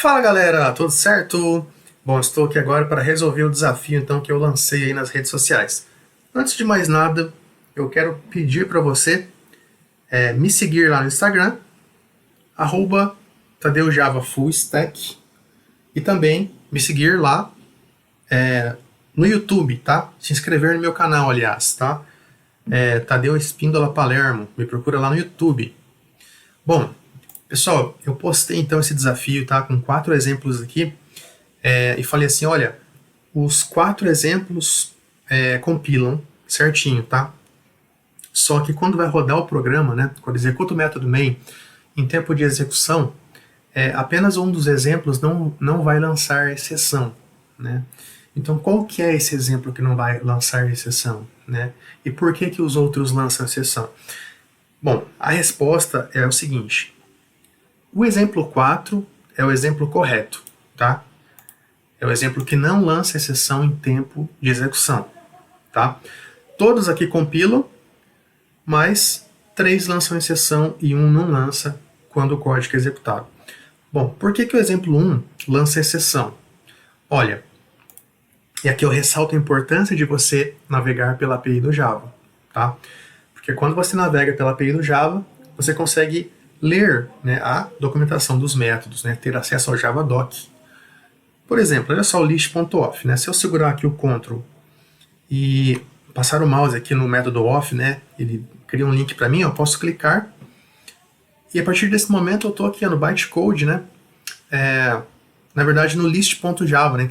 Fala galera, tudo certo? Bom, estou aqui agora para resolver o desafio então que eu lancei aí nas redes sociais. Antes de mais nada, eu quero pedir para você me seguir lá no Instagram, @TadeuJavaFullStack, e também me seguir lá no YouTube, tá? Se inscrever no meu canal, aliás, tá? Tadeu Espíndola Palermo, me procura lá no YouTube. Bom, pessoal, eu postei então esse desafio, tá? Com 4 exemplos aqui, e falei assim, olha, os 4 exemplos compilam certinho, tá? Só que quando vai rodar o programa, né, quando executa o método main, em tempo de execução, apenas um dos exemplos não vai lançar exceção, né? Então, qual que é esse exemplo que não vai lançar exceção, né? E por que que os outros lançam exceção? Bom, a resposta é o seguinte: o exemplo 4 é o exemplo correto, tá? É o exemplo que não lança exceção em tempo de execução, tá? Todos aqui compilam, mas 3 lançam exceção e um não lança quando o código é executado. Bom, por que que o exemplo 1 lança exceção? Olha, e aqui eu ressalto a importância de você navegar pela API do Java, tá? Porque quando você navega pela API do Java, você consegue ler, né, a documentação dos métodos, né, ter acesso ao Javadoc. Por exemplo, olha só o list.off, né? Se eu segurar aqui o Ctrl e passar o mouse aqui no método off, né, ele cria um link para mim, eu posso clicar e a partir desse momento eu estou aqui no bytecode, né, na verdade no list.java, na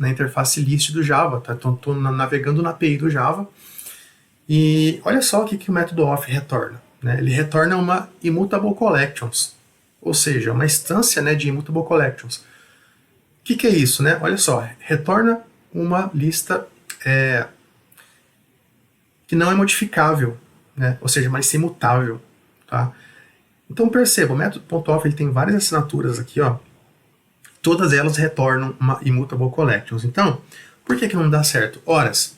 interface list do Java, tá? Então estou navegando na API do Java e olha só o que o método off retorna, né? Ele retorna uma immutable collections, ou seja, uma instância, né, de immutable collections. O que é isso, né? Olha só, retorna uma lista que não é modificável, né? Ou seja, mas imutável, tá? Então perceba, o método.off ele tem várias assinaturas aqui, ó. Todas elas retornam uma immutable collections. Então, por que não dá certo? Horas,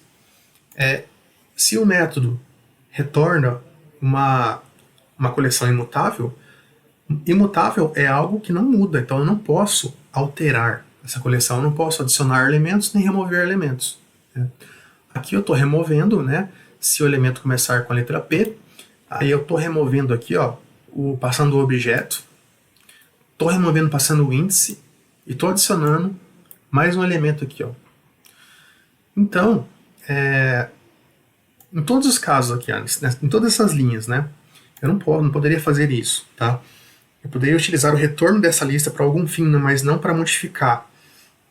se o método retorna uma coleção imutável, imutável é algo que não muda, então eu não posso alterar essa coleção, eu não posso adicionar elementos nem remover elementos, né? Aqui eu estou removendo, né? Se o elemento começar com a letra P, aí eu estou removendo aqui, ó, passando o objeto, estou removendo passando o índice e estou adicionando mais um elemento aqui, ó. Então, em todos os casos aqui, em todas essas linhas, né? Eu não poderia fazer isso, tá? Eu poderia utilizar o retorno dessa lista para algum fim, mas não para modificar,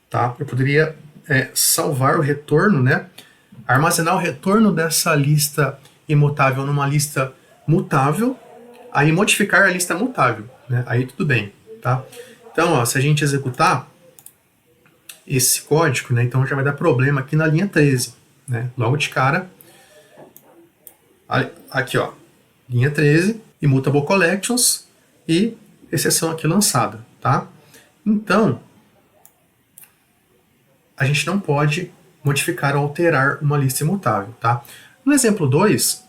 tá? Eu poderia salvar o retorno, né? Armazenar o retorno dessa lista imutável numa lista mutável, aí modificar a lista mutável, né? Aí tudo bem, tá? Então, ó, se a gente executar esse código, né, então já vai dar problema aqui na linha 13, né? Logo de cara, aqui, ó, linha 13, immutable collections e exceção aqui lançada, tá? Então, a gente não pode modificar ou alterar uma lista imutável, tá? No exemplo 2,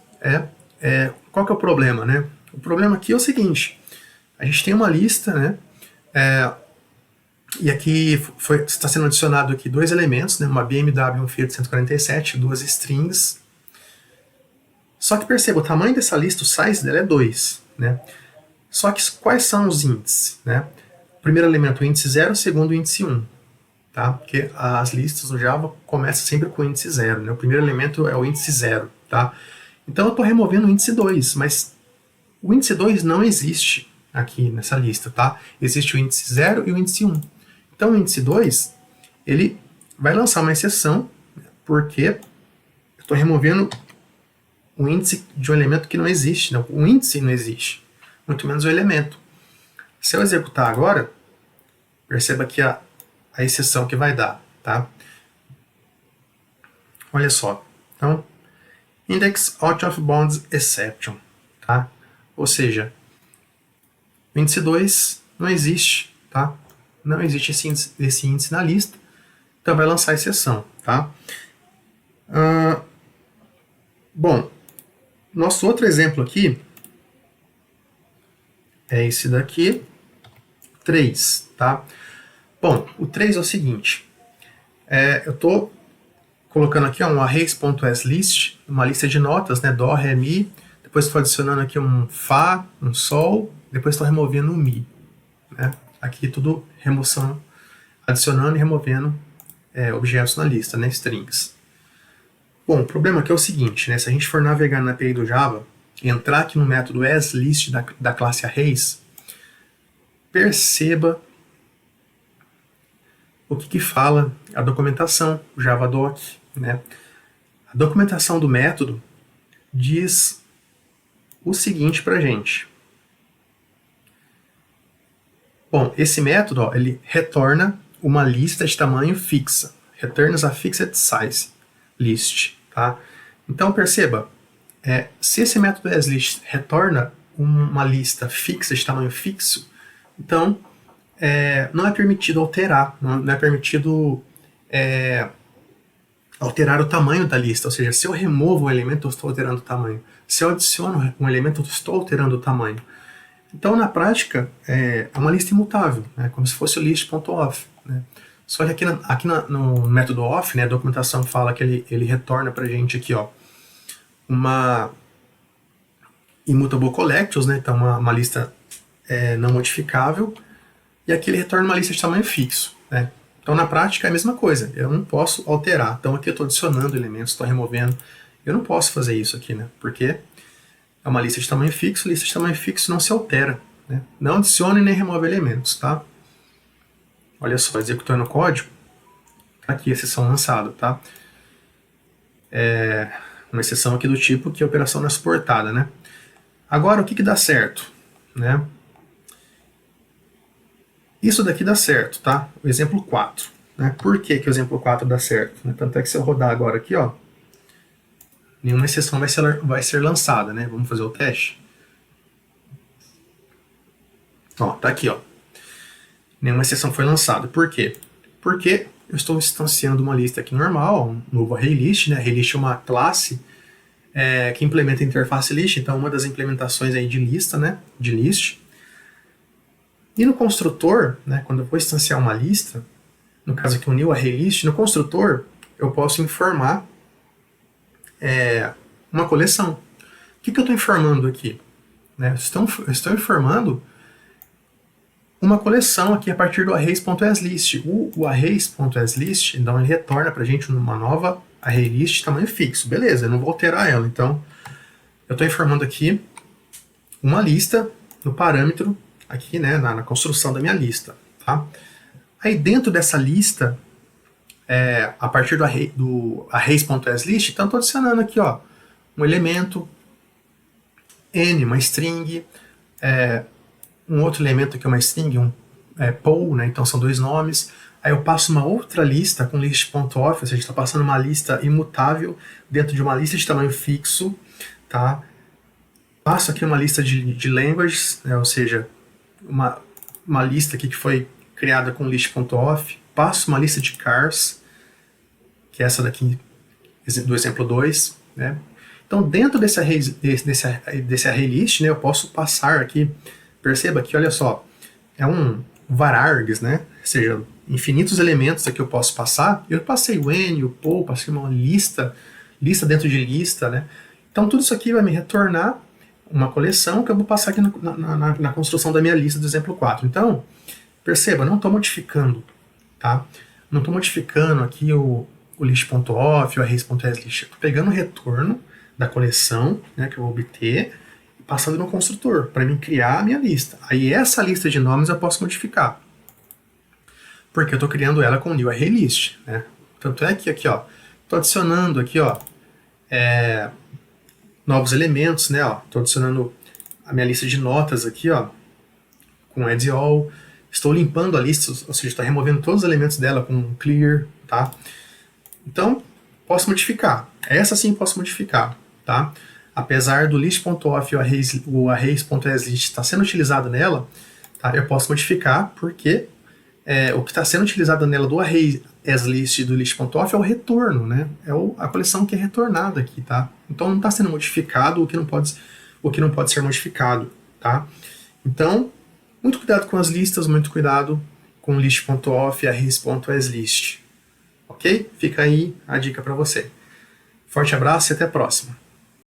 qual que é o problema, né? O problema aqui é o seguinte: a gente tem uma lista, né? E aqui está sendo adicionado aqui 2 elementos, né? Uma BMW e um Fiat 147, 2 strings. Só que perceba, o tamanho dessa lista, o size dela é 2, né? Só que quais são os índices, né? O primeiro elemento, o índice 0, o segundo, o índice 1. Tá? Porque as listas no Java começam sempre com o índice 0, né? O primeiro elemento é o índice 0, tá? Então eu estou removendo o índice 2, mas o índice 2 não existe aqui nessa lista, tá? Existe o índice 0 e o índice 1. Então o índice 2, ele vai lançar uma exceção, porque eu estou removendo o índice de um elemento que não existe. Não, o índice não existe, muito menos o elemento. Se eu executar agora, perceba que a exceção que vai dar, tá? Olha só. Então, index out of bounds exception, tá? Ou seja, o índice 2 não existe, tá? Não existe esse índice na lista, então vai lançar exceção, tá? Bom, nosso outro exemplo aqui é esse daqui, 3, tá? Bom, o 3 é o seguinte, eu estou colocando aqui um arrays.aslist, uma lista de notas, né, dó, ré, mi, depois estou adicionando aqui um fá, um sol, depois estou removendo um mi, né? Aqui tudo remoção, adicionando e removendo objetos na lista, né, strings. Bom, o problema aqui é o seguinte, né, se a gente for navegar na API do Java, e entrar aqui no método aslist da classe arrays, perceba o que fala a documentação, o Javadoc, né? A documentação do método diz o seguinte para a gente. Bom, esse método, ó, ele retorna uma lista de tamanho fixa. Returns a fixed size list. Tá? Então, perceba, se esse método aslist retorna uma lista fixa de tamanho fixo, então não é permitido alterar, não é permitido alterar o tamanho da lista, ou seja, se eu removo um elemento, eu estou alterando o tamanho. Se eu adiciono um elemento, eu estou alterando o tamanho. Então, na prática, é uma lista imutável, né, como se fosse o list.off. Né. Só que aqui no método off, né, a documentação fala que ele retorna para a gente aqui, ó, uma immutable collections, né, então uma lista não modificável, e aqui ele retorna uma lista de tamanho fixo. Né. Então, na prática, é a mesma coisa, eu não posso alterar. Então, aqui eu estou adicionando elementos, estou removendo. Eu não posso fazer isso aqui, né, porque é uma lista de tamanho fixo não se altera. Né. Não adicione nem remove elementos, tá? Olha só, executando o código, aqui a exceção lançada, tá? Uma exceção aqui do tipo que a operação não é suportada, né? Agora, o que dá certo? Né? Isso daqui dá certo, tá? O exemplo 4. Né? Por que o exemplo 4 dá certo? Né? Tanto é que se eu rodar agora aqui, ó, nenhuma exceção vai ser lançada, né? Vamos fazer o teste. Ó, tá aqui, ó. Nenhuma exceção foi lançada. Por quê? Porque eu estou instanciando uma lista aqui normal, um novo ArrayList, né? ArrayList é uma classe que implementa a interface list, então uma das implementações aí de lista, né? De list. E no construtor, né? Quando eu vou instanciar uma lista, no caso aqui um new ArrayList, no construtor eu posso informar uma coleção. O que eu estou informando aqui? Né? Eu estou informando uma coleção aqui a partir do arrays.aslist. O arrays.aslist, então ele retorna para a gente uma nova ArrayList de tamanho fixo. Beleza, eu não vou alterar ela. Então, eu estou informando aqui uma lista no parâmetro aqui, né, na construção da minha lista. Tá? Aí dentro dessa lista, a partir do arrays.aslist, então estou adicionando aqui, ó, um elemento n, uma string, um outro elemento aqui é uma string, poll, né, então são dois nomes. Aí eu passo uma outra lista com list.off, ou seja, está passando uma lista imutável dentro de uma lista de tamanho fixo. Tá? Passo aqui uma lista de languages, né, ou seja, uma lista aqui que foi criada com list.off. Passo uma lista de cars, que é essa daqui do exemplo 2. Né? Então, dentro desse ArrayList, né, eu posso passar aqui. Perceba que, olha só, é um varargs, né? Ou seja, infinitos elementos aqui eu posso passar. Eu passei o n, o poll, passei uma lista dentro de lista, né? Então tudo isso aqui vai me retornar uma coleção que eu vou passar aqui na construção da minha lista do exemplo 4. Então, perceba, não estou modificando, tá? Não estou modificando aqui o list.off, o arrays.aslist. Estou pegando o retorno da coleção, né, que eu vou obter, passando no construtor, para mim criar a minha lista. Aí essa lista de nomes eu posso modificar. Porque eu estou criando ela com o new ArrayList. Né? Tanto é que aqui, ó, estou adicionando aqui, ó, novos elementos, né? Estou adicionando a minha lista de notas aqui, ó, com add all. Estou limpando a lista, ou seja, estou removendo todos os elementos dela com clear, tá? Então, posso modificar. Essa sim posso modificar, tá? Apesar do list.off e o arrays.aslist estar sendo utilizado nela, tá, eu posso modificar porque o que está sendo utilizado nela do arrays.aslist e do list.off é o retorno, né? É a coleção que é retornada aqui, tá? Então não está sendo modificado o que não pode ser modificado, tá? Então, muito cuidado com as listas, muito cuidado com list.off e arrays.aslist. Ok? Fica aí a dica para você. Forte abraço e até a próxima.